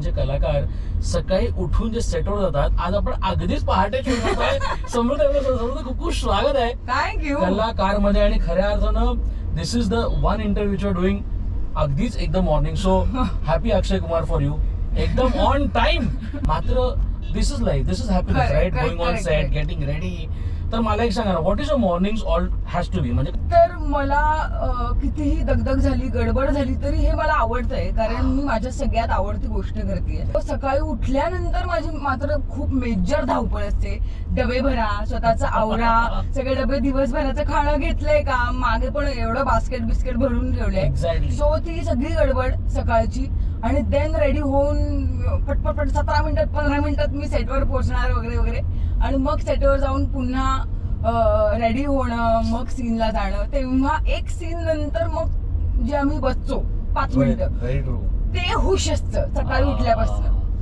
जे कलाकार सकाळी उठून जे सेटवर जातात, आज आपण अगदीच पहाटे समृद्ध खूप खूप स्वागत आहे थँक्यू. कलाकार मध्ये. आणि खऱ्या अर्थानं this is the one interview you are doing अगदीच एकदम morning. So happy Akshay Kumar for you, एकदम ऑन टाइम. मात्र this is life, this is happiness, right? Going on set, getting ready. तर मला एक सांगा ना, what is your mornings all has to be? म्हणजे तर मला कितीही दगदग झाली, गडबड झाली तरी हे मला आवडतंय, कारण मी माझ्या सगळ्यात आवडती गोष्ट करते. सकाळी उठल्यानंतर माझी मात्र खूप मेजर धावपळ असते. डबे भरा, स्वतःचा आवरा, सगळे डबे दिवसभराचं खाणं घेतलंय का, मागे पण एवढं बास्केट भरून ठेवलंय. एक्झॅक्टली. सो ती सगळी गडबड सकाळची, आणि देन रेडी होऊन पटपट 17 मिनिटात 15 मिनिटात मी सेटवर पोहोचणार वगैरे वगैरे. आणि मग सेटवर जाऊन पुन्हा रेडी होणं, मग सीनला जाणं. तेव्हा एक सीन नंतर मग जे आम्ही बसतो 5 मिनिटं, व्हेरी ट्रू. ते हुश असतं सकाळी उठल्या.